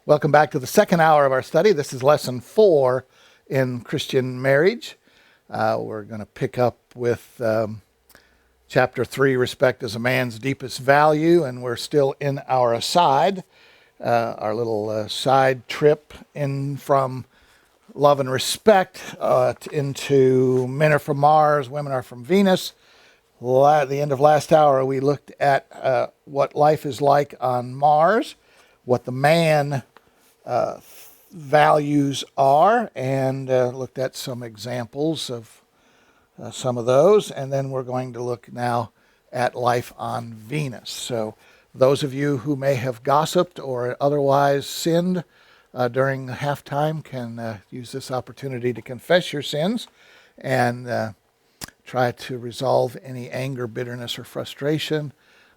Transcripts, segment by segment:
Welcome back to the second hour of our study. This is lesson 4 in Christian marriage. We're going to pick up with chapter 3, Respect as a Man's Deepest Value, and we're still in our aside, our little side trip in from love and respect into men are from Mars, women are from Venus. At the end of last hour, we looked at what life is like on Mars, what the man values are, and looked at some examples of some of those, and then we're going to look now at life on Venus. So those of you who may have gossiped or otherwise sinned during halftime can use this opportunity to confess your sins and try to resolve any anger, bitterness, or frustration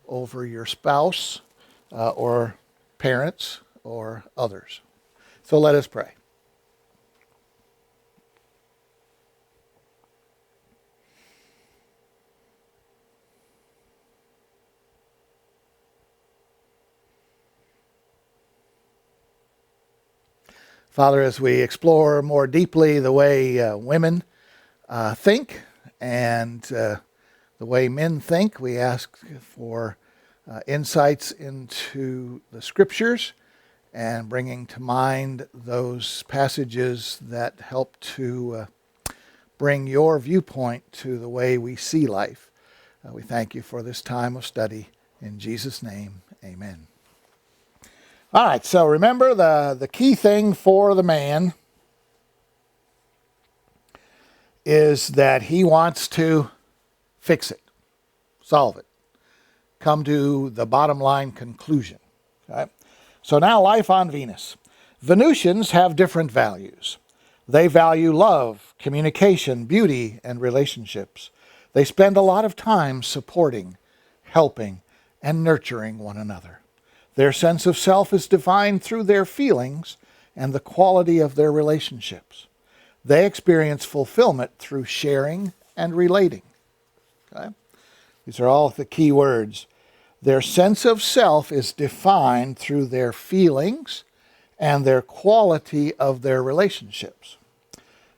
over your spouse or parents or others. So let us pray. Father, as we explore more deeply the way women think and the way men think, we ask for insights into the Scriptures and bringing to mind those passages that help to bring your viewpoint to the way we see life. We thank you for this time of study. In Jesus' name, amen. All right, so remember the key thing for the man is that he wants to fix it, solve it, come to the bottom line conclusion. Okay? So now life on Venus. Venusians have different values. They value love, communication, beauty, and relationships. They spend a lot of time supporting, helping, and nurturing one another. Their sense of self is defined through their feelings and the quality of their relationships. They experience fulfillment through sharing and relating. Okay? These are all the key words. Their sense of self is defined through their feelings and their quality of their relationships.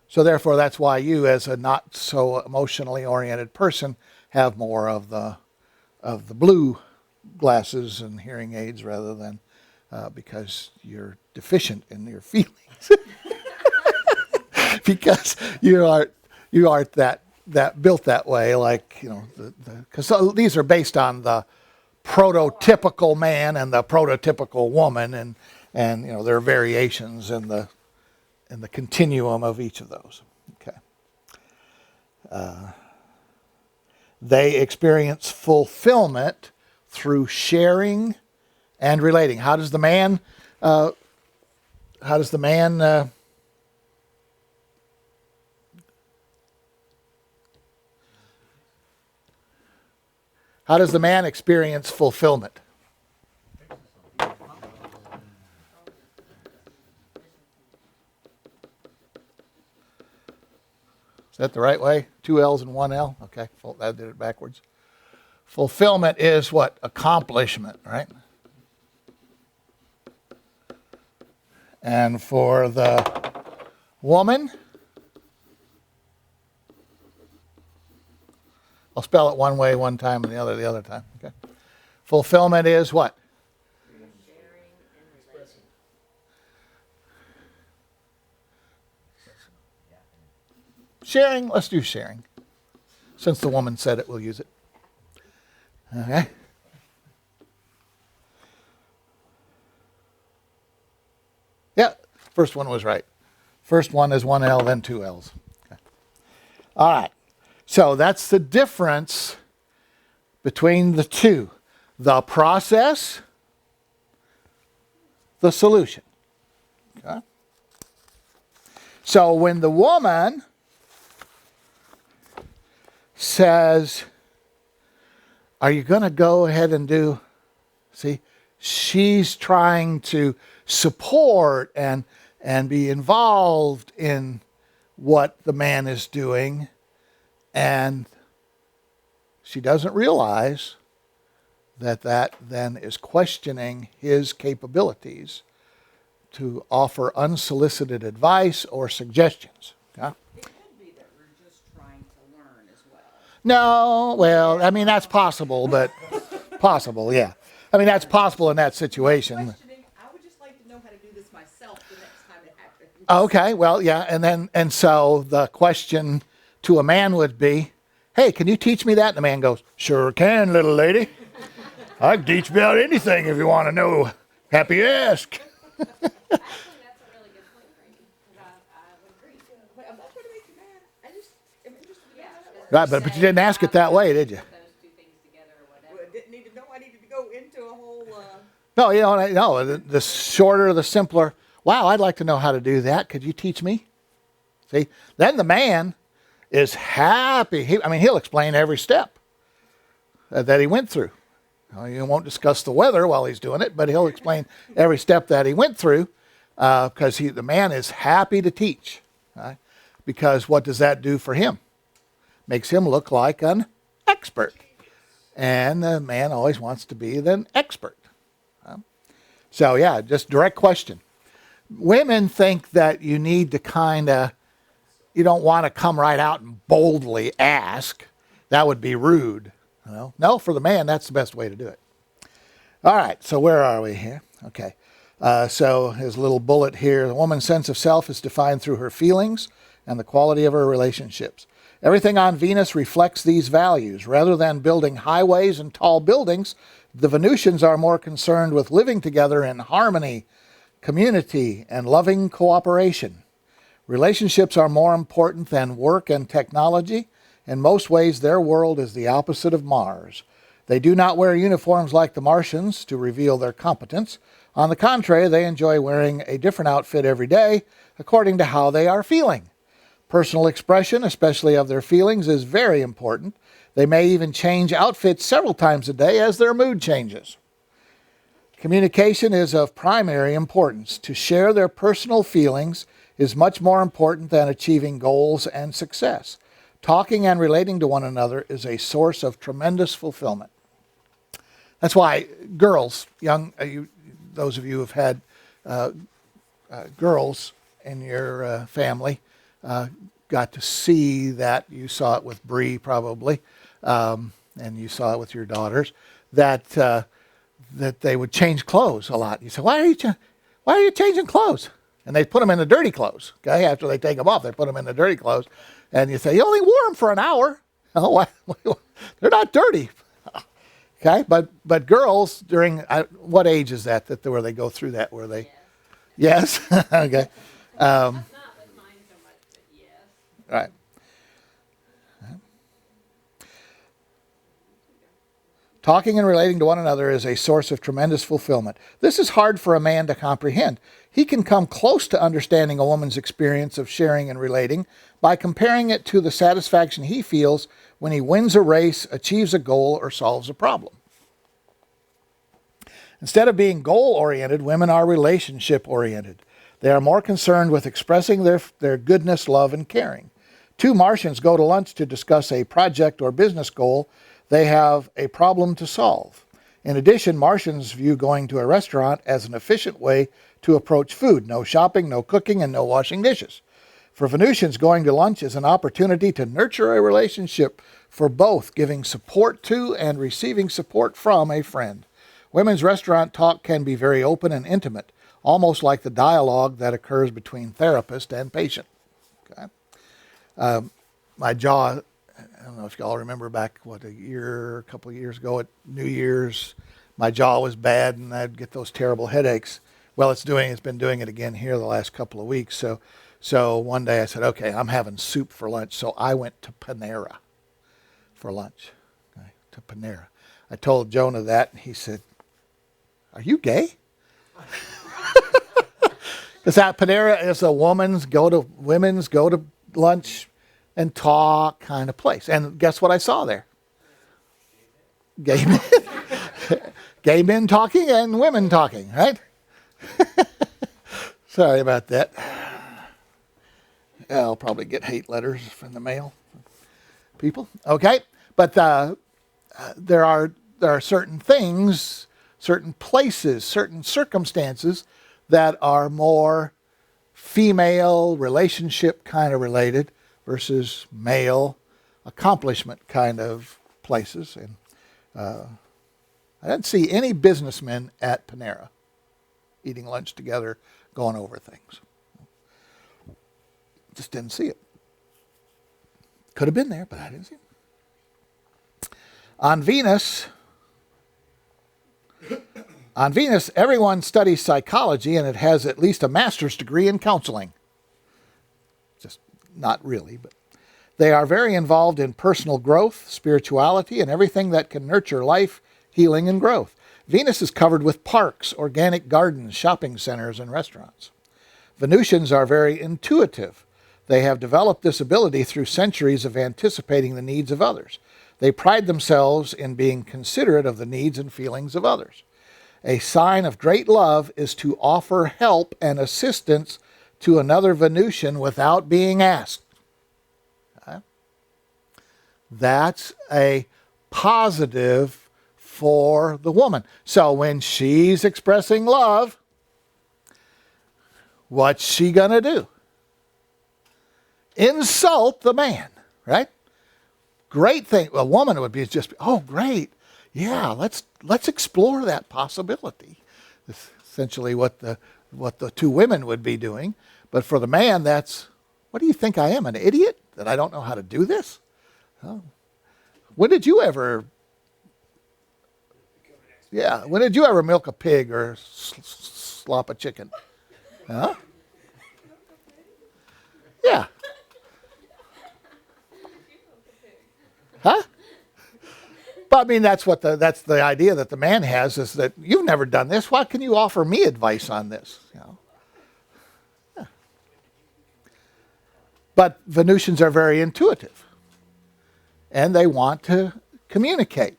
So therefore, that's why you, as a not so emotionally oriented person, have more of the blue glasses and hearing aids rather than because you're deficient in your feelings. Because you aren't that built that way, like, you know, because these are based on the prototypical man and the prototypical woman, and you know, there are variations in the continuum of each of those. Okay. They experience fulfillment through sharing and relating. How does the man experience fulfillment? Is that the right way? 2 L's and 1 L? Okay, I did it backwards. Fulfillment is what? Accomplishment, right? And for the woman, I'll spell it one way one time and the other time. Okay. Fulfillment is what? Sharing. Let's do sharing. Since the woman said it, we'll use it. Okay. Yeah, first one was right. First one is 1 L, then 2 L's. Okay. All right. So that's the difference between the two. The process, the solution. Okay. So when the woman says, are you going to go ahead and do, see, she's trying to support and be involved in what the man is doing, and she doesn't realize that then is questioning his capabilities to offer unsolicited advice or suggestions. Okay? It could be that we're just trying to learn as well. No, well, I mean, that's possible, but possible, yeah. I mean, that's possible in that situation. Questioning, I would just like to know how to do this myself the next time it happens. Okay, well, yeah, and so the question to a man would be, hey, can you teach me that? And the man goes, sure can, little lady. I can teach you about anything if you want to know. Happy you ask. Actually, that's a really good point, Brady, because I would agree. But I'm not trying to make you mad. I just am interested in how that works. Right, but you didn't ask it that way, did you? Those two things together or Well, whatever. I didn't need to know. I needed to go into a whole. No, you know, no. The shorter, the simpler. Wow, I'd like to know how to do that. Could you teach me? See, then the man is happy. He'll explain every step that he went through. You won't discuss the weather while he's doing it, but he'll explain every step that he went through because the man is happy to teach. Right? Because what does that do for him? Makes him look like an expert. And the man always wants to be the expert. So yeah, just direct question. Women think that you need to you don't want to come right out and boldly ask. That would be rude. No, for the man, that's the best way to do it. All right, so where are we here? Okay, so his little bullet here, the woman's sense of self is defined through her feelings and the quality of her relationships. Everything on Venus reflects these values. Rather than building highways and tall buildings, the Venusians are more concerned with living together in harmony, community, and loving cooperation. Relationships are more important than work and technology. In most ways, their world is the opposite of Mars. They do not wear uniforms like the Martians to reveal their competence. On the contrary, they enjoy wearing a different outfit every day according to how they are feeling. Personal expression, especially of their feelings, is very important. They may even change outfits several times a day as their mood changes. Communication is of primary importance. To share their personal feelings is much more important than achieving goals and success. Talking and relating to one another is a source of tremendous fulfillment. That's why girls, those of you who have had girls in your family, got to see that. You saw it with Bree probably, and you saw it with your daughters, that they would change clothes a lot. You say, why are you changing clothes? And they put them in the dirty clothes. Okay, after they take them off, they put them in the dirty clothes. And you say, you only wore them for an hour. Oh, they're not dirty. Okay, but girls during, what age is that where they go through that? Where they, yes? Okay. Not with mine so much, but yes. Right. Talking and relating to one another is a source of tremendous fulfillment. This is hard for a man to comprehend. He can come close to understanding a woman's experience of sharing and relating by comparing it to the satisfaction he feels when he wins a race, achieves a goal, or solves a problem. Instead of being goal-oriented, women are relationship-oriented. They are more concerned with expressing their goodness, love, and caring. Two Martians go to lunch to discuss a project or business goal. They have a problem to solve. In addition, Martians view going to a restaurant as an efficient way to approach food. No shopping, no cooking, and no washing dishes. For Venusians, going to lunch is an opportunity to nurture a relationship for both, giving support to and receiving support from a friend. Women's restaurant talk can be very open and intimate, almost like the dialogue that occurs between therapist and patient. Okay. My jaw, I don't know if y'all remember back, a couple of years ago at New Year's, my jaw was bad and I'd get those terrible headaches. Well, it's been doing it again here the last couple of weeks. So one day I said, okay, I'm having soup for lunch. So I went to Panera for lunch. Okay, to Panera. I told Jonah that, and he said, are you gay? Because that Panera is a women's go to lunch and talk kind of place. And guess what I saw there? Gay men. Gay men talking and women talking, right? Sorry about that. I'll probably get hate letters from the mail. People. Okay. But there are certain things, certain places, certain circumstances that are more female relationship kind of related versus male accomplishment kind of places. And I didn't see any businessmen at Panera eating lunch together, going over things. Just didn't see it. Could have been there, but I didn't see it. On Venus, everyone studies psychology, and it has at least a master's degree in counseling. Just not really, but they are very involved in personal growth, spirituality, and everything that can nurture life, healing, and growth. Venus is covered with parks, organic gardens, shopping centers, and restaurants. Venusians are very intuitive. They have developed this ability through centuries of anticipating the needs of others. They pride themselves in being considerate of the needs and feelings of others. A sign of great love is to offer help and assistance to another Venusian without being asked. Okay? That's a positive for the woman. So when she's expressing love, what's she going to do? Insult the man, right? Great thing. A woman would be just, oh, great. Yeah, let's explore that possibility. That's essentially what the two women would be doing. But for the man, that's, what do you think I am, an idiot? That I don't know how to do this? Oh. When did you ever milk a pig or slop a chicken? Huh? Yeah. Huh? But I mean, that's the idea that the man has, is that you've never done this. Why can you offer me advice on this? You know? Yeah. But Venusians are very intuitive, and they want to communicate.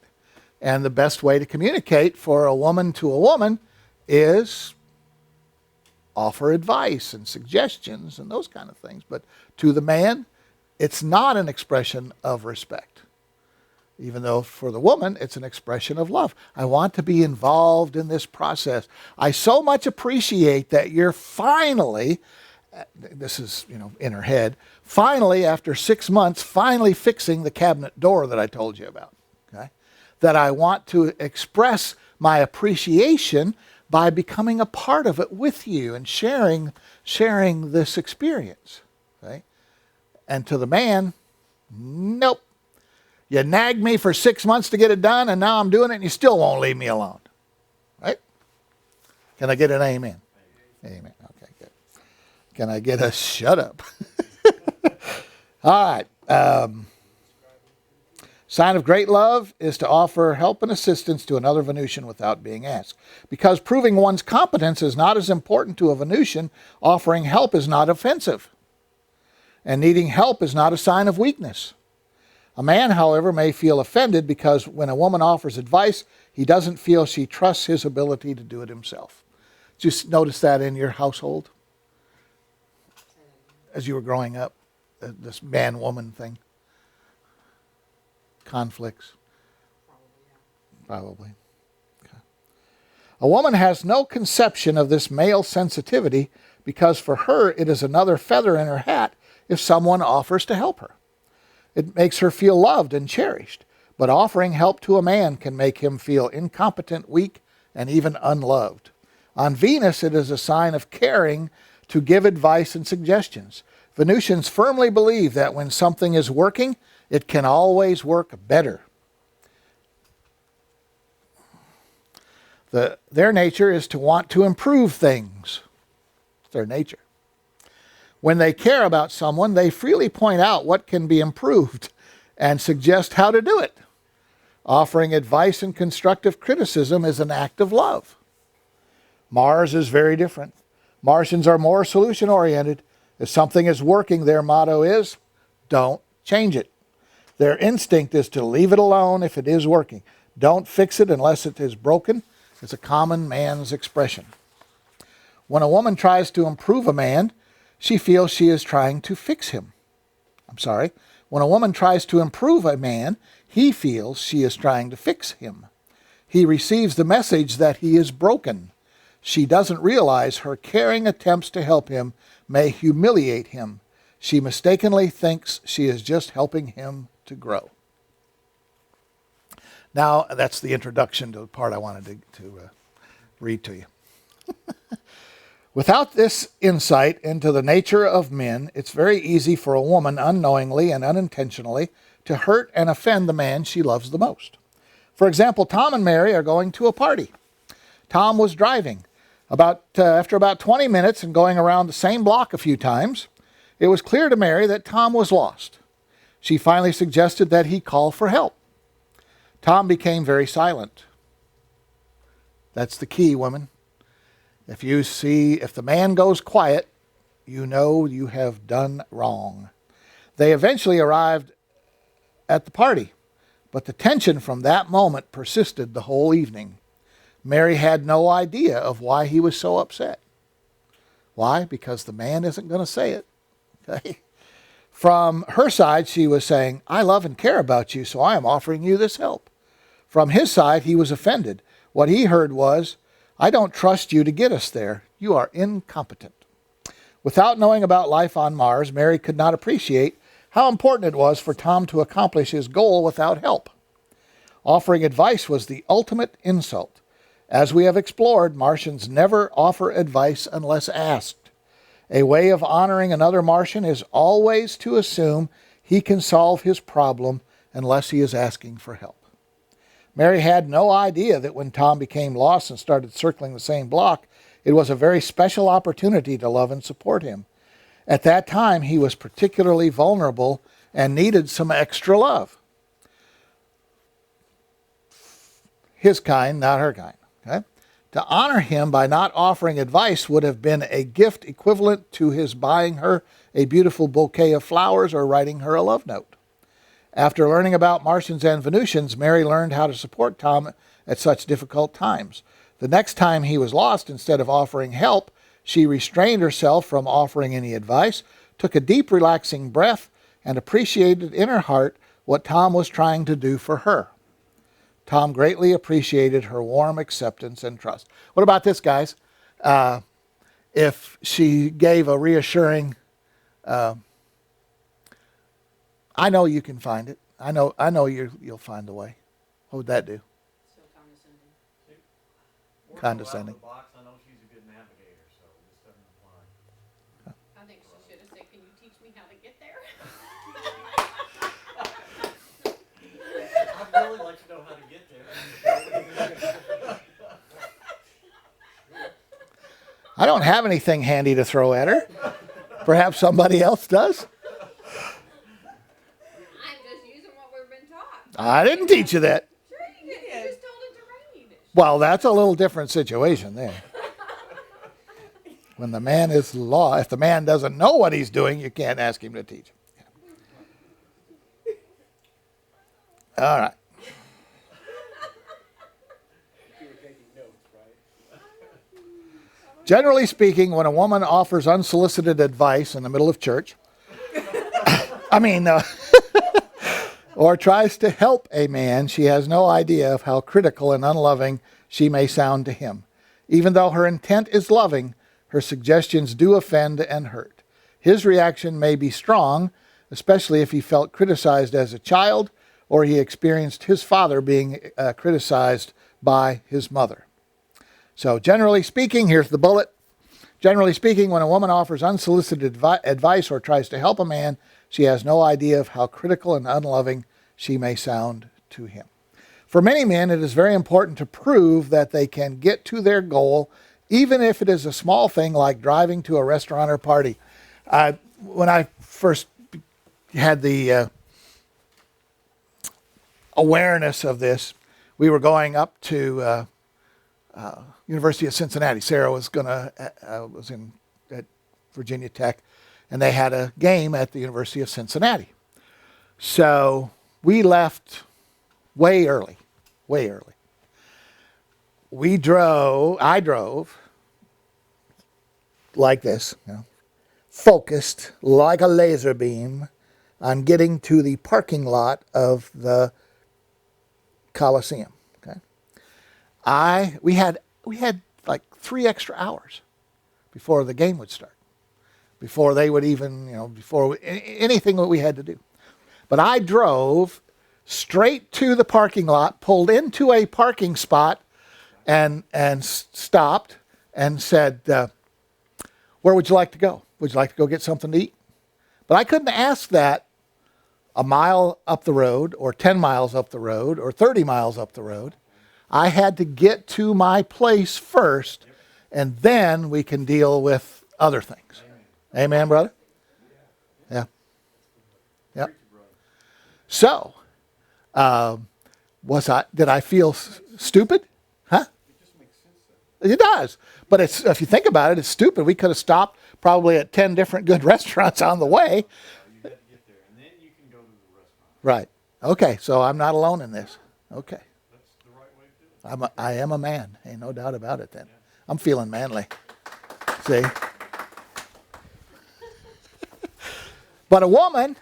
And the best way to communicate for a woman to a woman is offer advice and suggestions and those kind of things. But to the man, it's not an expression of respect. Even though for the woman, it's an expression of love. I want to be involved in this process. I so much appreciate that you're finally, this is, in her head, finally, after 6 months, finally fixing the cabinet door that I told you about. Okay? That I want to express my appreciation by becoming a part of it with you and sharing this experience. Okay? And to the man, nope. You nagged me for 6 months to get it done, and now I'm doing it, and you still won't leave me alone. Right? Can I get an amen? Amen. Okay, good. Can I get a shut up? All right. Sign of great love is to offer help and assistance to another Venusian without being asked. Because proving one's competence is not as important to a Venusian, offering help is not offensive. And needing help is not a sign of weakness. A man, however, may feel offended because when a woman offers advice, he doesn't feel she trusts his ability to do it himself. Did you notice that in your household as you were growing up, this man-woman thing? Conflicts? Probably. Okay. A woman has no conception of this male sensitivity because for her it is another feather in her hat if someone offers to help her. It makes her feel loved and cherished, but offering help to a man can make him feel incompetent, weak, and even unloved. On Venus, it is a sign of caring to give advice and suggestions. Venusians firmly believe that when something is working, it can always work better. Their nature is to want to improve things. It's their nature. When they care about someone, they freely point out what can be improved and suggest how to do it. Offering advice and constructive criticism is an act of love. Mars is very different. Martians are more solution-oriented. If something is working, their motto is, don't change it. Their instinct is to leave it alone if it is working. Don't fix it unless it is broken. It's a common man's expression. When a woman tries to improve a man, she feels she is trying to fix him. When a woman tries to improve a man, he feels she is trying to fix him. He receives the message that he is broken. She doesn't realize her caring attempts to help him may humiliate him. She mistakenly thinks she is just helping him to grow. Now, that's the introduction to the part I wanted to read to you. Without this insight into the nature of men, it's very easy for a woman unknowingly and unintentionally to hurt and offend the man she loves the most. For example, Tom and Mary are going to a party. Tom was driving. After about 20 minutes and going around the same block a few times, it was clear to Mary that Tom was lost. She finally suggested that he call for help. Tom became very silent. That's the key, women. If the man goes quiet, you know you have done wrong. They eventually arrived at the party, but the tension from that moment persisted the whole evening. Mary had no idea of why he was so upset. Why? Because the man isn't going to say it. Okay? From her side, she was saying, I love and care about you, so I am offering you this help. From his side, he was offended. What he heard was, I don't trust you to get us there. You are incompetent. Without knowing about life on Mars, Mary could not appreciate how important it was for Tom to accomplish his goal without help. Offering advice was the ultimate insult. As we have explored, Martians never offer advice unless asked. A way of honoring another Martian is always to assume he can solve his problem unless he is asking for help. Mary had no idea that when Tom became lost and started circling the same block, it was a very special opportunity to love and support him. At that time, he was particularly vulnerable and needed some extra love. His kind, not her kind. Okay? To honor him by not offering advice would have been a gift equivalent to his buying her a beautiful bouquet of flowers or writing her a love note. After learning about Martians and Venusians, Mary learned how to support Tom at such difficult times. The next time he was lost, instead of offering help, she restrained herself from offering any advice, took a deep, relaxing breath, and appreciated in her heart what Tom was trying to do for her. Tom greatly appreciated her warm acceptance and trust. What about this, guys? If she gave a reassuring, I know you can find it. I know you'll find a way. What would that do? So condescending. Condescending. Box, I know she's a good navigator, so this doesn't apply. I think she should have said, can you teach me how to get there? I'd really like to know how to get there. I don't have anything handy to throw at her. Perhaps somebody else does. I'm just using what we've been taught. I didn't teach you that. Sure you did. You just told it to read. Well, that's a little different situation there. When the man is lost, if the man doesn't know what he's doing, you can't ask him to teach. All right. Generally speaking, when a woman offers unsolicited advice in the middle of church, or tries to help a man, she has no idea of how critical and unloving she may sound to him. Even though her intent is loving, her suggestions do offend and hurt. His reaction may be strong, especially if he felt criticized as a child or he experienced his father being criticized by his mother. So generally speaking, here's the bullet. Generally speaking, when a woman offers unsolicited advice or tries to help a man, she has no idea of how critical and unloving she may sound to him. For many men, it is very important to prove that they can get to their goal, even if it is a small thing like driving to a restaurant or party. When I first had the awareness of this, we were going up to University of Cincinnati. Sarah was at Virginia Tech, and they had a game at the University of Cincinnati. So we left way early. I drove like this, focused like a laser beam on getting to the parking lot of the Coliseum. Okay, we had like 3 extra hours before the game would start, before they would even, before anything that we had to do. But I drove straight to the parking lot, pulled into a parking spot, and stopped and said, where would you like to go? Would you like to go get something to eat? But I couldn't ask that a mile up the road or 10 miles up the road or 30 miles up the road. I had to get to my place first, and then we can deal with other things. Amen, brother? Yeah. Yep. So, did I feel stupid? Huh? It does. But if you think about it, it's stupid. We could have stopped probably at 10 different good restaurants on the way. You had to get there, and then you can go to the restaurant. Right. Okay, so I'm not alone in this. Okay. That's the right way to do it. I am a man. Ain't no doubt about it then. I'm feeling manly. See? But a woman,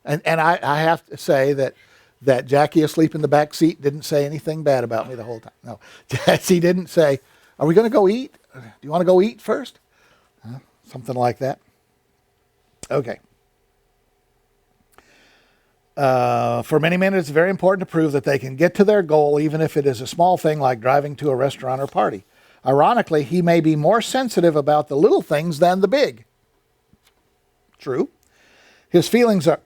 and I have to say that Jackie asleep in the back seat didn't say anything bad about me the whole time. No. She didn't say, are we going to go eat? Do you want to go eat first? Something like that. Okay. For many men, it's very important to prove that they can get to their goal, even if it is a small thing like driving to a restaurant or party. Ironically, he may be more sensitive about the little things than the big. True. His feelings are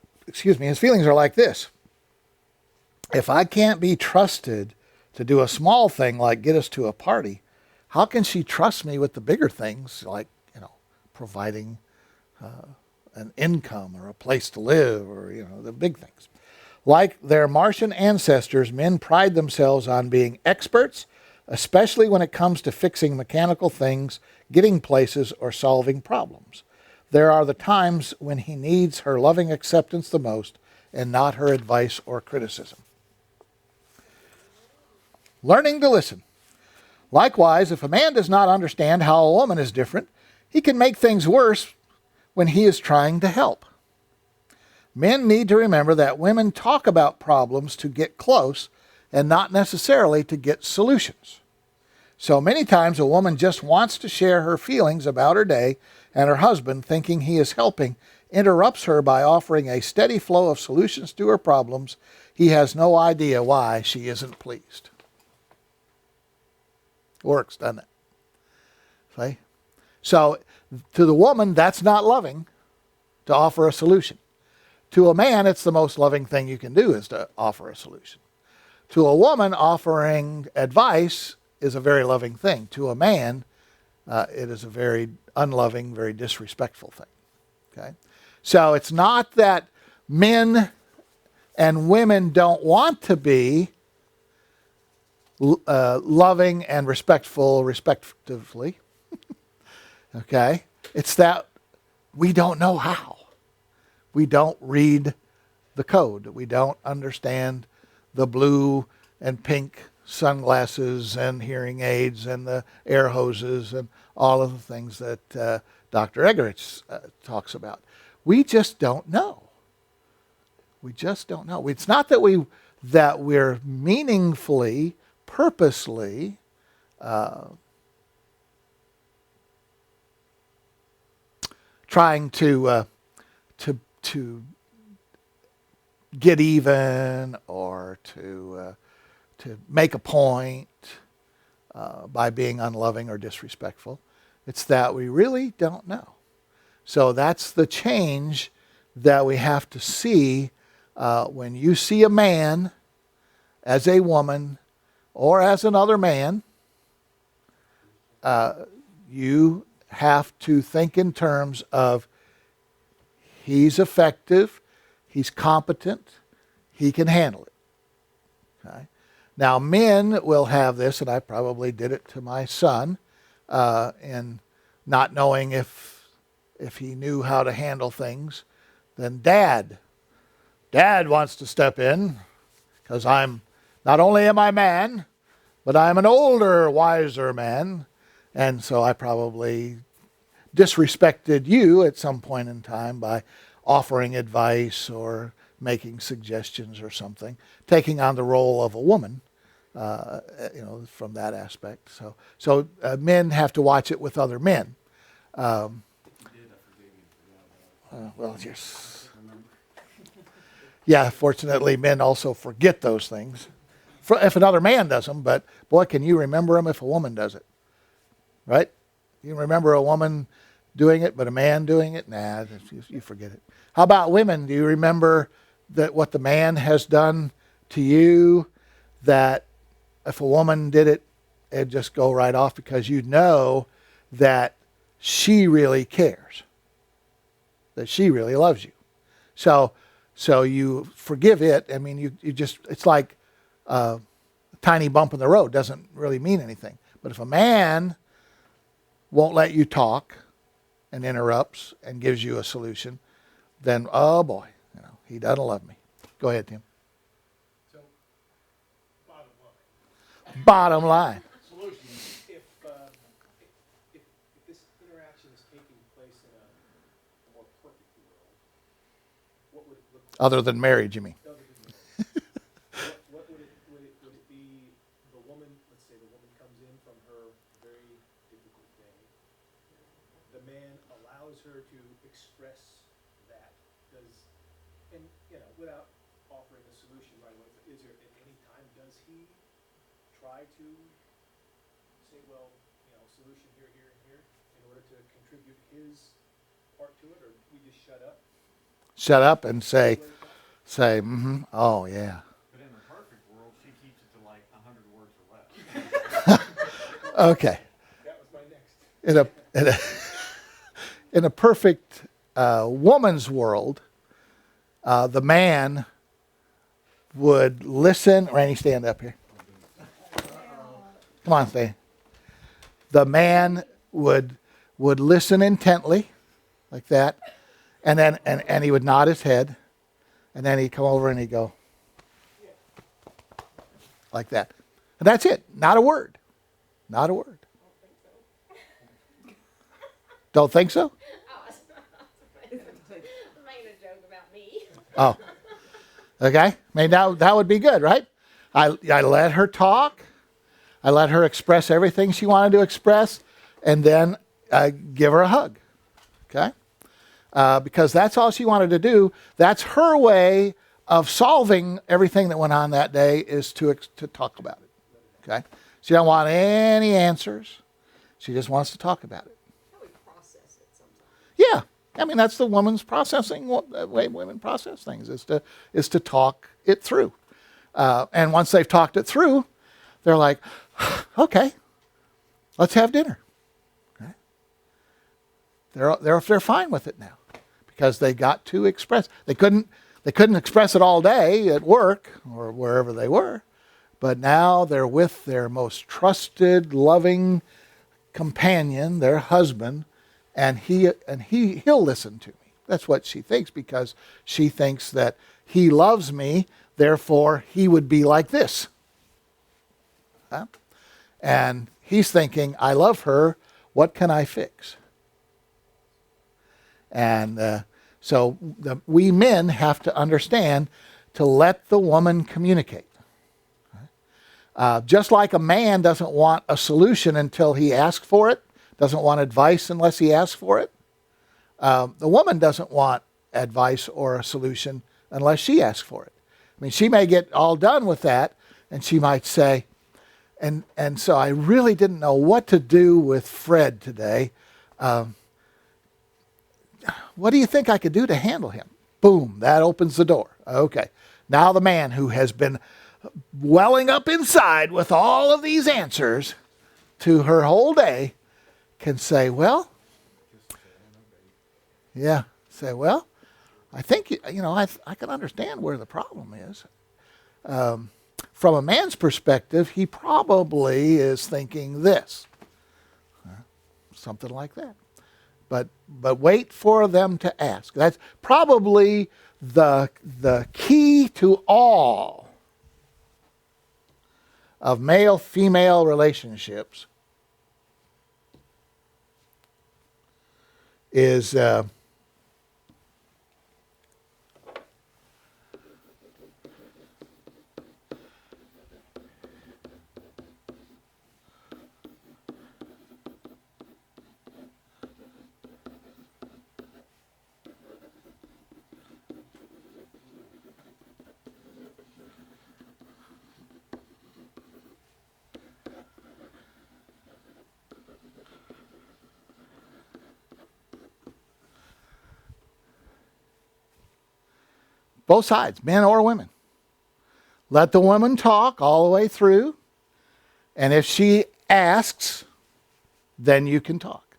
like this. If I can't be trusted to do a small thing like get us to a party, how can she trust me with the bigger things like, providing an income or a place to live or, the big things? Like their Martian ancestors, men pride themselves on being experts, especially when it comes to fixing mechanical things, getting places, or solving problems. There are the times when he needs her loving acceptance the most and not her advice or criticism. Learning to listen. Likewise, if a man does not understand how a woman is different, he can make things worse when he is trying to help. Men need to remember that women talk about problems to get close and not necessarily to get solutions. So many times a woman just wants to share her feelings about her day, and her husband, thinking he is helping, interrupts her by offering a steady flow of solutions to her problems. He has no idea why she isn't pleased. Works, doesn't it? See? So to the woman, that's not loving to offer a solution. To a man, it's the most loving thing you can do is to offer a solution. To a woman, offering advice is a very loving thing. To a man, it is a very unloving, very disrespectful thing. Okay? So it's not that men and women don't want to be loving and respectful, respectively. Okay? It's that we don't know how. We don't read the code. We don't understand the blue and pink sunglasses and hearing aids and the air hoses and all of the things that Dr. Eggerichs talks about. We just don't know. We just don't know. It's not that we're meaningfully, purposely trying to get even or to make a point by being unloving or disrespectful. It's that we really don't know. So that's the change that we have to see when you see a man as a woman or as another man. You have to think in terms of he's effective, he's competent, he can handle it. Okay? Now, men will have this, and I probably did it to my son, in not knowing if he knew how to handle things. Then Dad wants to step in, because not only am I man, but I'm an older, wiser man, and so I probably disrespected you at some point in time by offering advice or making suggestions or something, taking on the role of a woman from that aspect. So men have to watch it with other men. Well, yes. Yeah, fortunately, men also forget those things. If another man does them, but boy, can you remember them if a woman does it, right? You can remember a woman doing it, but a man doing it, nah, you forget it. How about women? Do you remember that what the man has done to you? That if a woman did it, it'd just go right off because you know that she really cares, that she really loves you. So you forgive it. I mean, you just, it's like a tiny bump in the road. Doesn't really mean anything. But if a man won't let you talk and interrupts and gives you a solution, then, oh boy, he doesn't love me. Go ahead, Tim. So, bottom line, Bottom line. solution, if this interaction is taking place in a more perfect world, what would it look like? Other than marriage, you mean? Other than that? What would it be, the woman, let's say the woman comes in from her very difficult day. The man allows her to express that, and without offering a solution right away, but is there at any time, does he try to say, well, solution here, here, and here, in order to contribute his part to it, or do we just shut up? Shut up and say, Let it mm-hmm, go? oh yeah. But in the perfect world, she keeps it to like 100 words or less. Okay. That was my next. In a perfect woman's world, the man would listen. Randy, stand up here. Come on, stay. The man would listen intently, like that, and then and he would nod his head, and then he'd come over and he'd go like that, and that's it. Not a word. Not a word. Don't think so? Oh, I was making a joke about me. Oh, okay. I mean, that would be good, right? I let her talk. I let her express everything she wanted to express, and then give her a hug, okay? Because that's all she wanted to do. That's her way of solving everything that went on that day, is to talk about it, okay? She don't want any answers. She just wants to talk about it. How we process it sometimes. Yeah, I mean that's the woman's processing way women process things is to talk it through, and once they've talked it through, they're like, okay, let's have dinner. Okay. They're fine with it now because they got to express. They couldn't express it all day at work or wherever they were, but now they're with their most trusted, loving companion, their husband. And he'll listen to me. That's what she thinks, because she thinks that he loves me, therefore he would be like this. Huh? And he's thinking, I love her, what can I fix? And so we men have to understand to let the woman communicate. Just like a man doesn't want a solution until he asks for it, doesn't want advice unless he asks for it. The woman doesn't want advice or a solution unless she asks for it. I mean, she may get all done with that, and she might say, and so I really didn't know what to do with Fred today. What do you think I could do to handle him? Boom, that opens the door. Okay, now the man who has been welling up inside with all of these answers to her whole day can say, well, yeah, say, well, I think, I can understand where the problem is. From a man's perspective, he probably is thinking this, something like that. But wait for them to ask. That's probably the key to all of male-female relationships is Both sides, men or women. Let the woman talk all the way through. And if she asks, then you can talk.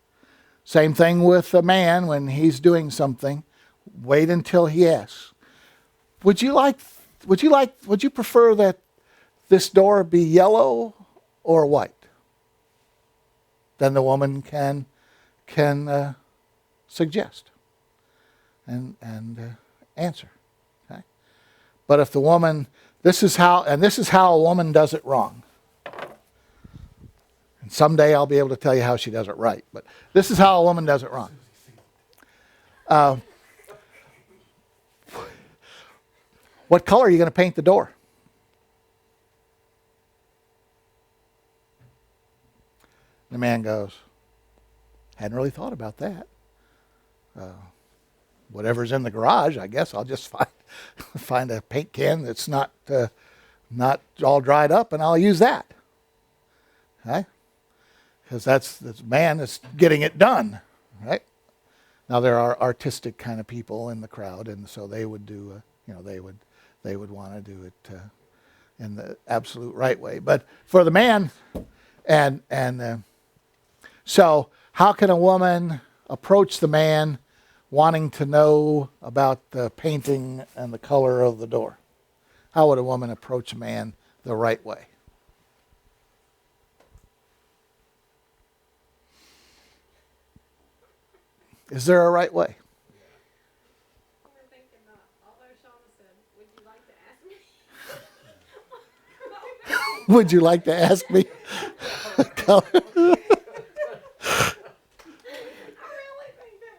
Same thing with a man when he's doing something. Wait until he asks. Would you prefer that this door be yellow or white? Then the woman can suggest and answer. Okay? But if the woman, this is how a woman does it wrong. And someday I'll be able to tell you how she does it right. But this is how a woman does it wrong. What color are you going to paint the door? The man goes, hadn't really thought about that. Whatever's in the garage, I guess I'll just find a paint can that's not all dried up, and I'll use that. Okay? Because that's man that's getting it done, right? Now there are artistic kind of people in the crowd, and so they would do, they would want to do it in the absolute right way. But for the man, so how can a woman approach the man wanting to know about the painting and the color of the door? How would a woman approach a man the right way? Is there a right way? We're thinking, although Shauna said, would you like to ask me? Would you like to ask me? I really think that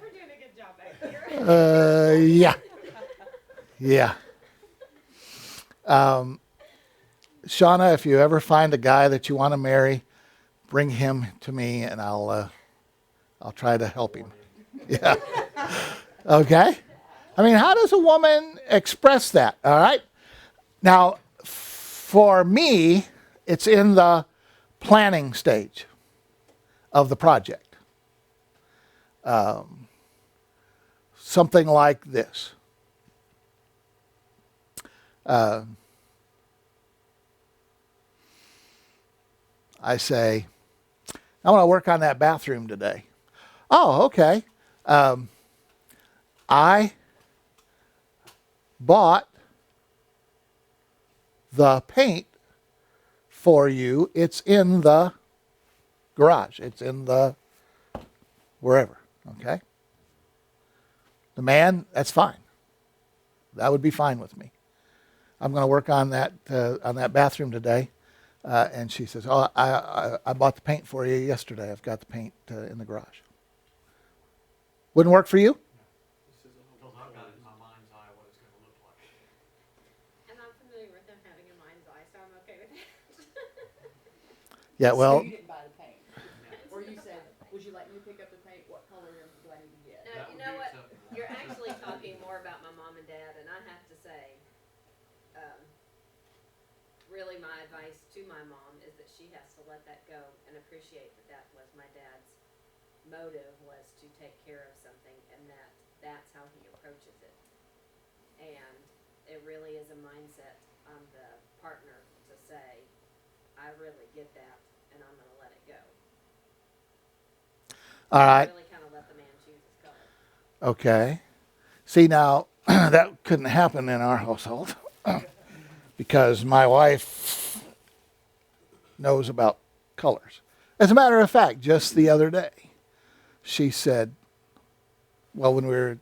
we're doing a good job back here. Yeah. Shauna, if you ever find a guy that you want to marry, bring him to me, and I'll try to help him. Yeah. Okay. I mean, how does a woman express that? All right. Now, for me, it's in the planning stage of the project. Something like this. I say, I want to work on that bathroom today. Oh, okay. I bought the paint for you. It's in the garage. It's in the wherever. Okay? The man, that's fine. That would be fine with me. I'm going to work on that bathroom today. And she says, oh, I bought the paint for you yesterday. I've got the paint in the garage. Wouldn't work for you? Because I've got it in my mind's eye what it's gonna look like. And I'm familiar with them having a mind's eye, so I'm okay with that. Yeah, well, So you didn't buy the paint? Or you said, would you like me to pick up the paint? What color do I need to get? No, That you would know be what? acceptable. You're actually talking more about my mom and dad, and I have to say, really my advice to my mom is that she has to let that go and appreciate that was my dad's motive, was to take care of something, and that's how he approaches it. And it really is a mindset on the partner to say, I really get that, and I'm going to let it go. all right. Really kind of let the man choose his color. Okay. See, now, that couldn't happen in our household because my wife knows about colors. As a matter of fact, just the other day, she said, well, when we were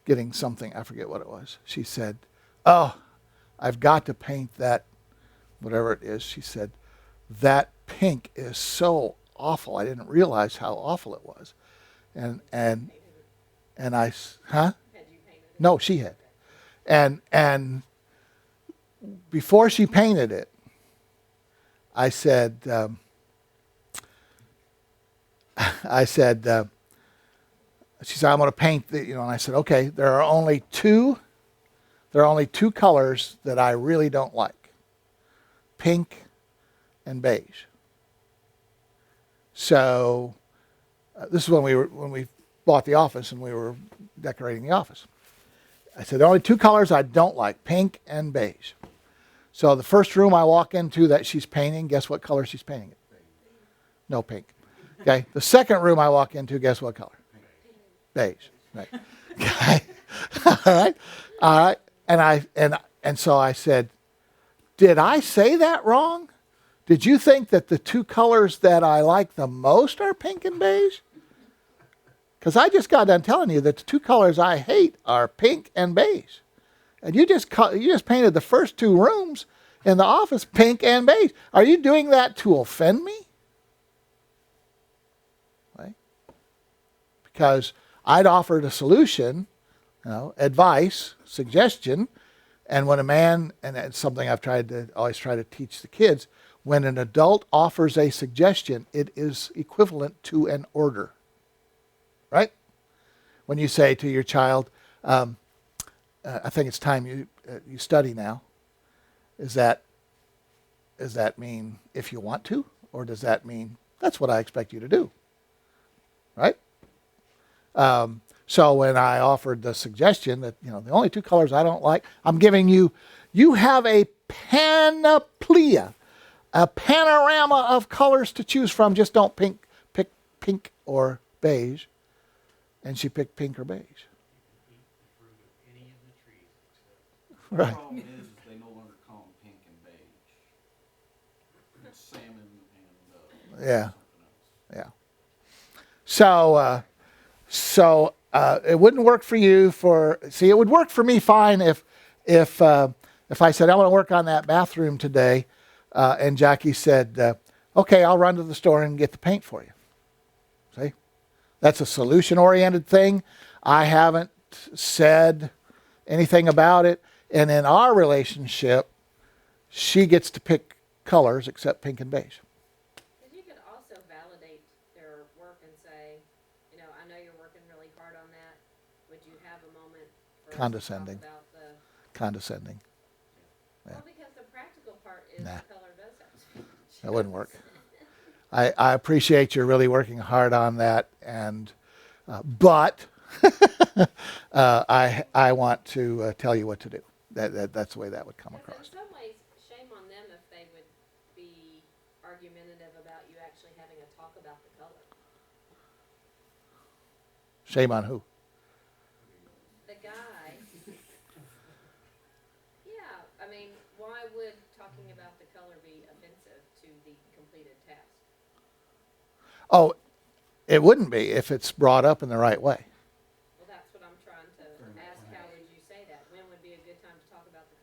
getting something, I forget what it was, she said, oh, I've got to paint that, whatever it is. She said, that pink is so awful. I didn't realize how awful it was. And I, huh? Had you painted it? No, she had. And before she painted it, I said, she said, I'm going to paint and I said, okay, there are only two colors that I really don't like. Pink and beige. So this is when we bought the office and we were decorating the office. I said, the only two colors I don't like, pink and beige. So the first room I walk into that she's painting, guess what color she's painting it? No pink. Okay. The second room I walk into, guess what color? Beige. Right. Okay. All right. All right. And so I said, did I say that wrong? Did you think that the two colors that I like the most are pink and beige? Because I just got done telling you that the two colors I hate are pink and beige. And you just painted the first two rooms in the office pink and beige. Are you doing that to offend me? Right? Because I'd offered a solution, advice, suggestion, and when a man, and it's something I've always try to teach the kids, when an adult offers a suggestion, it is equivalent to an order. Right? When you say to your child, I think it's time you study now. Does that mean if you want to, or does that mean that's what I expect you to do? Right? So when I offered the suggestion that the only two colors I don't like, I'm giving you have a panoplia, a panorama of colors to choose from. Just don't pick pink or beige. And she picked pink or beige. Eat the fruit of any of the trees except. Right. The problem is they no longer call them pink and beige. It's salmon and Yeah. something else. Yeah. So it wouldn't work for you. It would work for me fine if I said I want to work on that bathroom today, and Jackie said, okay, I'll run to the store and get the paint for you. See, that's a solution-oriented thing. I haven't said anything about it, and in our relationship, she gets to pick colors except pink and beige. Because you could also validate their work and say, I know you're working really hard on that. Would you have a moment for us to talk Condescending. about the? Condescending. Well, because the practical part is Nah. the color does have to change. That wouldn't work. I appreciate you really working hard on that, and but I want to tell you what to do. That's the way that would come Because across. in some ways, shame on them if they would be argumentative about you actually having a talk about the color. Shame on who? The guy. Yeah, I mean, why would talking about the color be offensive to the completed task? Oh, it wouldn't be if it's brought up in the right way. Well, that's what I'm trying to ask. How would you say that? When would be a good time to talk about the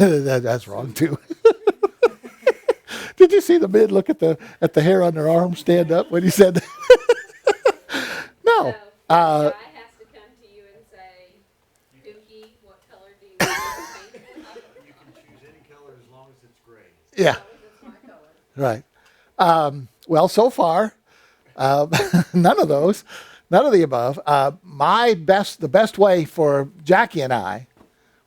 color? That's wrong too. Did you see the men look at the hair on their arm stand up when he said that? No. So, the guy has to come to you and say, Dookie, what color do you want to paint? You can choose any color as long as it's gray. Yeah. That's my color. Right. Well, so far, none of those, none of the above. The best way for Jackie and I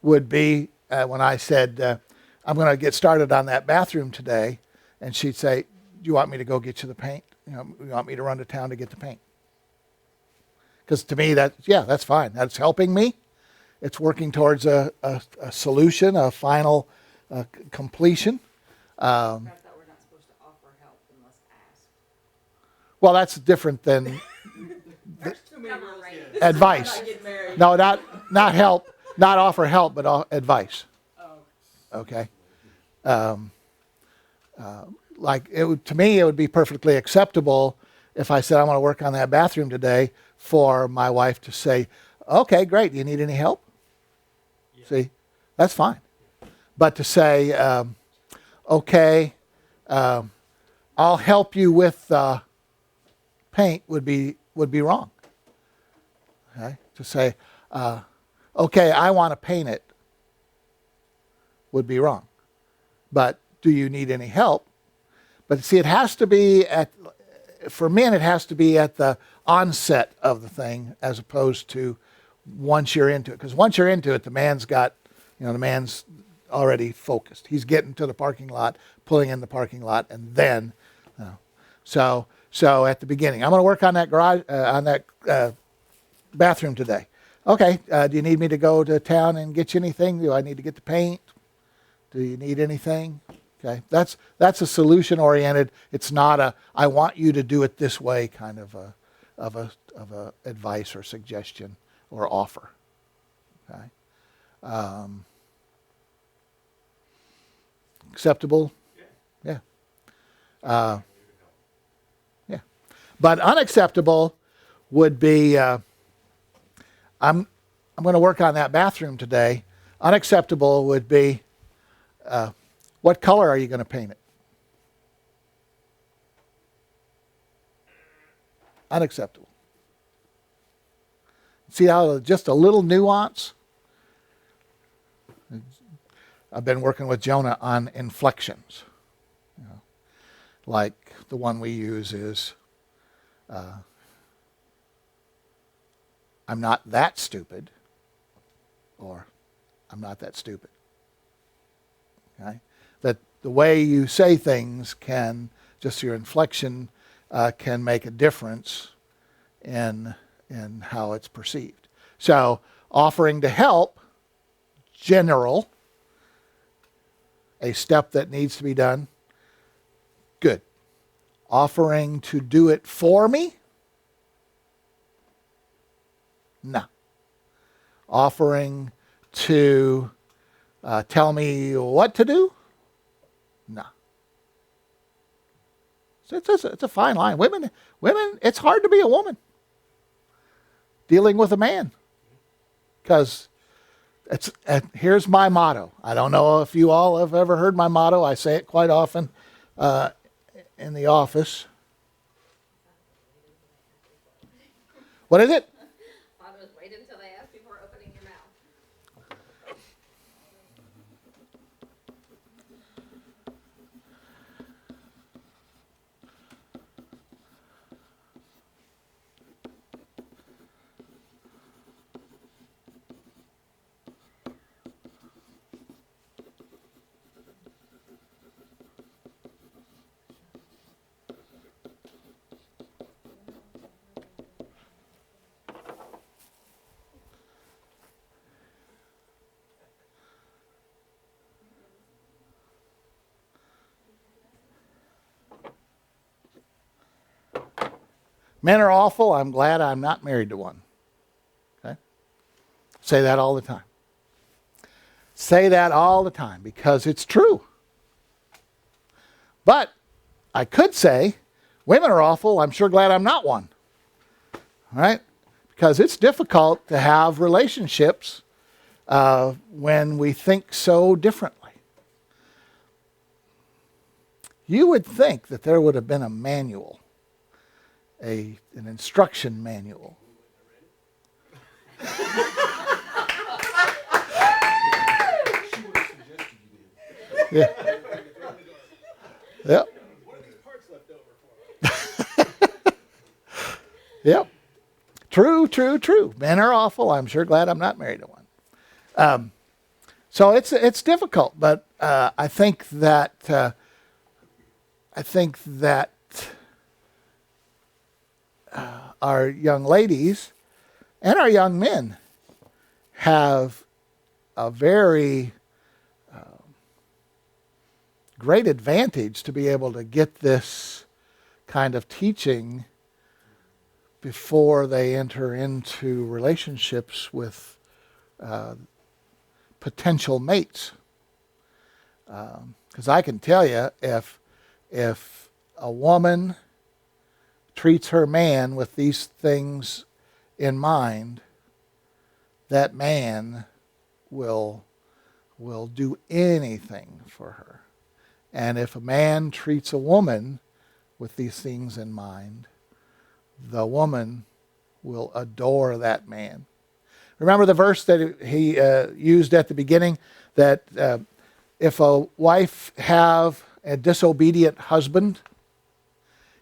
would be when I said, I'm going to get started on that bathroom today, and she'd say, do you want me to go get you the paint? You want me to run to town to get the paint? Because to me, that's fine. That's helping me. It's working towards a solution, a final completion. I thought we're not supposed to offer help unless asked. Well, that's different than There's too many Come on, rules Ray. here. advice. I'm not getting married. No, not help, not offer help, but advice. Oh. Okay. To me, it would be perfectly acceptable if I said I want to work on that bathroom today for my wife to say, "Okay, great. Do you need any help?" Yeah. See, that's fine. But to say, "Okay, I'll help you with the paint," would be wrong. Okay? To say, "Okay, I want to paint it," would be wrong. But do you need any help? But see, it has to be for men, it has to be at the onset of the thing as opposed to once you're into it. Because once you're into it, the man's already focused. He's getting to the parking lot, pulling in the parking lot, and then, so at the beginning, I'm going to work on that garage, on that bathroom today. Okay, do you need me to go to town and get you anything? Do I need to get the paint? Do you need anything? Okay, that's a solution oriented. It's not a I want you to do it this way kind of a advice or suggestion or offer. Okay, acceptable. Yeah. Yeah, but unacceptable would be. I'm going to work on that bathroom today. Unacceptable would be, what color are you going to paint it? Unacceptable. See how just a little nuance? I've been working with Jonah on inflections. You know, like the one we use is, I'm not that stupid, or I'm not that stupid. Okay? That the way you say things can, just your inflection, can make a difference in how it's perceived. So offering to help, general, a step that needs to be done, good. Offering to do it for me, no. Offering to tell me what to do, no. So it's a fine line. Women, it's hard to be a woman dealing with a man, because here's my motto. I don't know if you all have ever heard my motto. I say it quite often in the office. What is it? Fathers, wait until they ask before opening your mouth. Men are awful. I'm glad I'm not married to one. Okay? Say that all the time. Say that all the time because it's true. But I could say, women are awful. I'm sure glad I'm not one. All right? Because it's difficult to have relationships when we think so differently. You would think that there would have been a manual, an instruction manual. She would have suggested you did. Yeah. Yep. What are these parts left over for? Yep. True. Men are awful. I'm sure glad I'm not married to one. So it's difficult, but I think that our young ladies and our young men have a very great advantage to be able to get this kind of teaching before they enter into relationships with potential mates. Because I can tell you, if a woman treats her man with these things in mind, that man will do anything for her. And if a man treats a woman with these things in mind, the woman will adore that man. Remember the verse that he used at the beginning, that if a wife have a disobedient husband,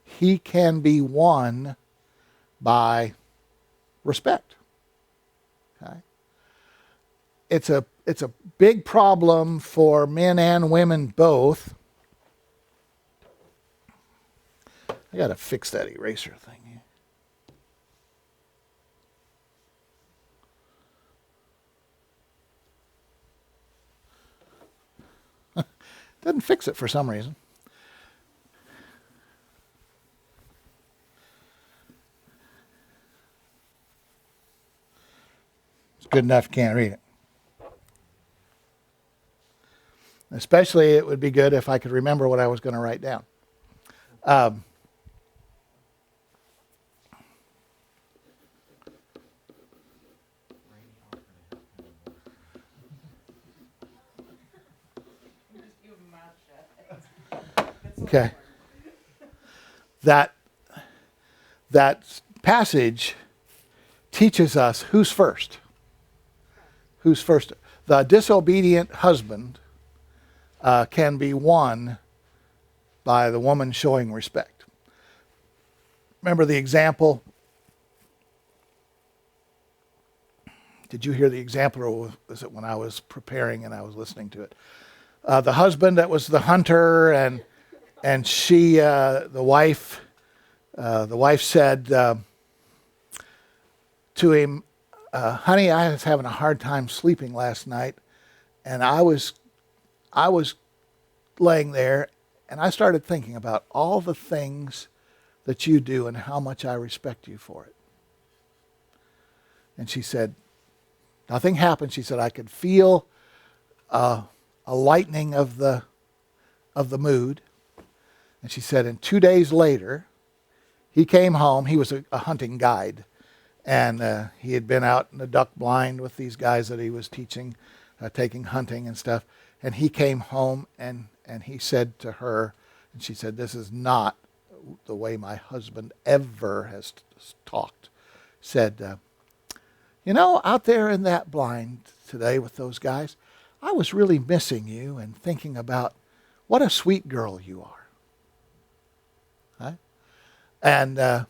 he can be won by respect. Okay? It's a big problem for men and women both. I got to fix that eraser thing here. Doesn't fix it for some reason. It's good enough you can't read it. Especially it would be good if I could remember what I was going to write down. Okay. That passage teaches us who's first. Who's first? The disobedient husband can be won by the woman showing respect. Remember the example? Did you hear the example, or was it when I was preparing and I was listening to it? The husband that was the hunter, and she, the wife said to him, "Honey, I was having a hard time sleeping last night, and I was laying there, and I started thinking about all the things that you do and how much I respect you for it." And she said, nothing happened. She said, I could feel a lightening of the mood. And she said, and 2 days later, he came home. He was a hunting guide. And he had been out in the duck blind with these guys that he was teaching, taking hunting and stuff. And he came home and he said to her, and she said, this is not the way my husband ever has talked. Said, you know, out there in that blind today with those guys, I was really missing you and thinking about what a sweet girl you are. Right? And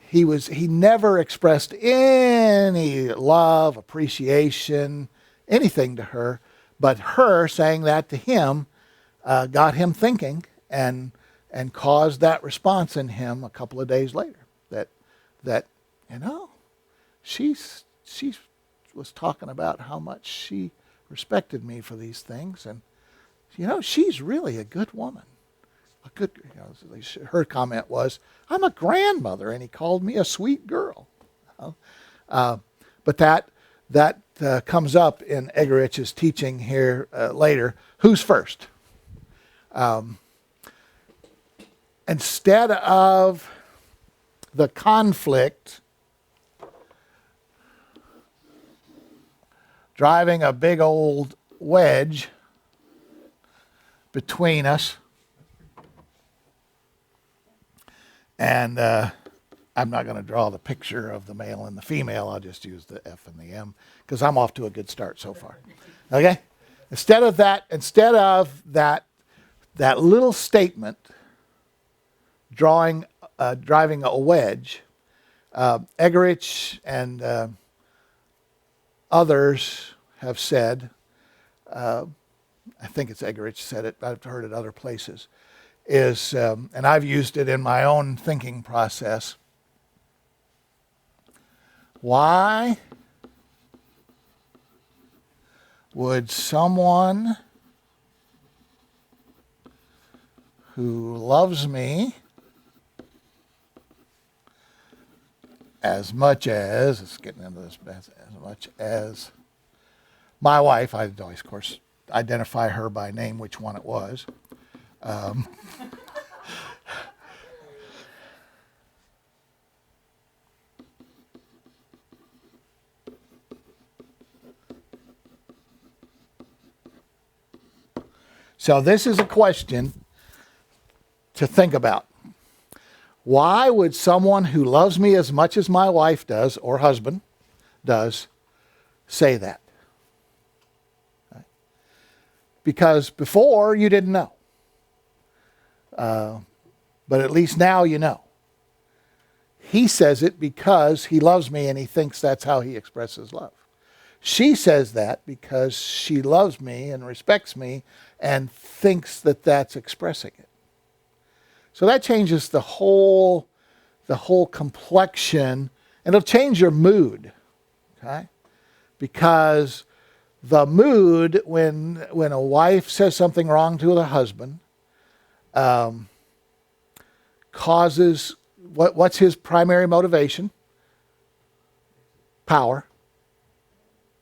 he never expressed any love, appreciation, anything to her, but her saying that to him got him thinking and caused that response in him a couple of days later. That you know, she was talking about how much she respected me for these things, and you know, she's really a good woman. A good, you know, her comment was, "I'm a grandmother," and he called me a sweet girl. But that comes up in Egerich's teaching here later. Who's first? Instead of the conflict driving a big old wedge between us, and I'm not going to draw the picture of the male and the female. I'll just use the F and the M because I'm off to a good start so far. Okay? Instead of that little statement driving a wedge, Egerich and others have said, I think it's Egerich said it, I've heard it other places, is, and I've used it in my own thinking process, why would someone who loves me as much as, it's getting into this, as much as my wife, I always, of course, identify her by name, which one it was. So this is a question to think about. Why would someone who loves me as much as my wife does, or husband does, say that? Right? Because before you didn't know. But at least now you know. He says it because he loves me and he thinks that's how he expresses love. She says that because she loves me and respects me and thinks that that's expressing it. So that changes the whole complexion, and it'll change your mood, okay? Because the mood when a wife says something wrong to the husband causes, what's his primary motivation? Power.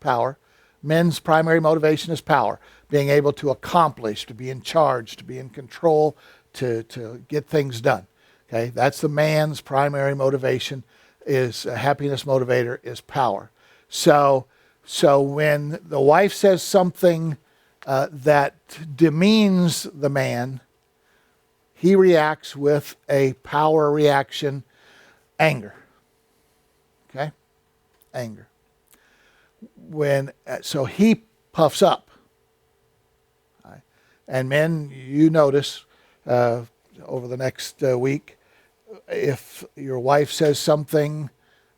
Power. Men's primary motivation is power. Being able to accomplish, to be in charge, to be in control, to get things done. Okay, that's the man's primary motivation. Is a happiness motivator is power. So when the wife says something that demeans the man, he reacts with a power reaction, anger. Okay, anger. So he puffs up. Right? And men, you notice over the next week, if your wife says something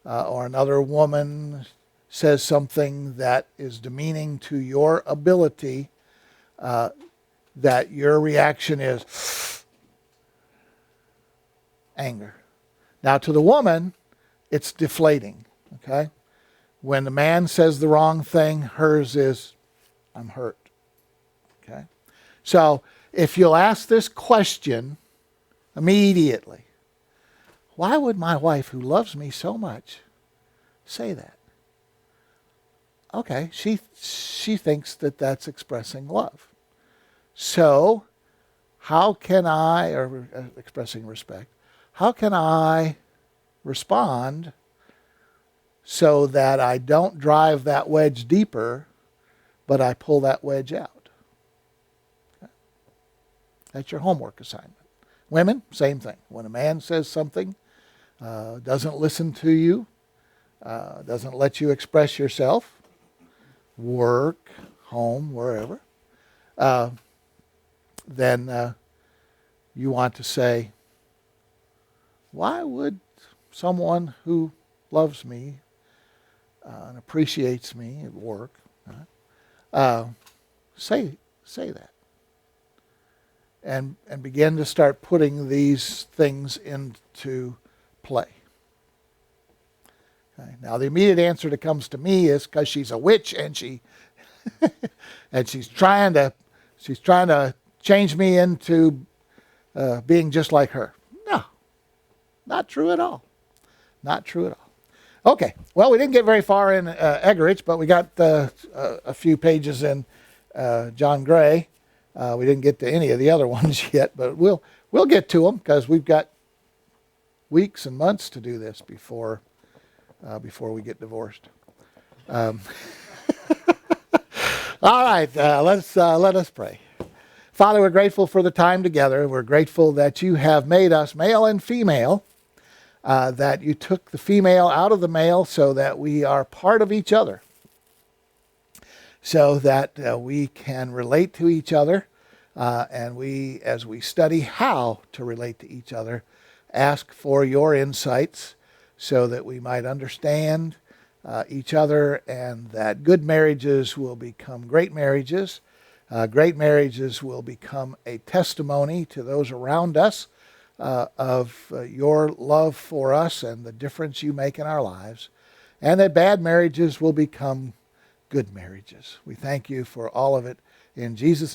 or another woman says something that is demeaning to your ability, that your reaction is anger. Now to the woman, it's deflating. Okay? When the man says the wrong thing, hers is, I'm hurt. Okay? So if you'll ask this question immediately, why would my wife, who loves me so much, say that? Okay, she thinks that that's expressing love. So how can I, or expressing respect, how can I respond so that I don't drive that wedge deeper, but I pull that wedge out? Okay. That's your homework assignment. Women, same thing. When a man says something, doesn't listen to you, doesn't let you express yourself, work, home, wherever, then you want to say, why would someone who loves me and appreciates me at work say that? And begin to start putting these things into play. Okay. Now the immediate answer that comes to me is because she's a witch and she's trying to change me into being just like her. No, not true at all. Not true at all. Okay, well, we didn't get very far in Egerich, but we got a few pages in John Gray. We didn't get to any of the other ones yet, but we'll get to them because we've got weeks and months to do this before we get divorced. All right, let us pray. Father, we're grateful for the time together. We're grateful that you have made us male and female, that you took the female out of the male so that we are part of each other, so that we can relate to each other, and we, as we study how to relate to each other, ask for your insights so that we might understand each other, and that good marriages will become great marriages. Great marriages will become a testimony to those around us of your love for us and the difference you make in our lives. And that bad marriages will become good marriages. We thank you for all of it. In Jesus'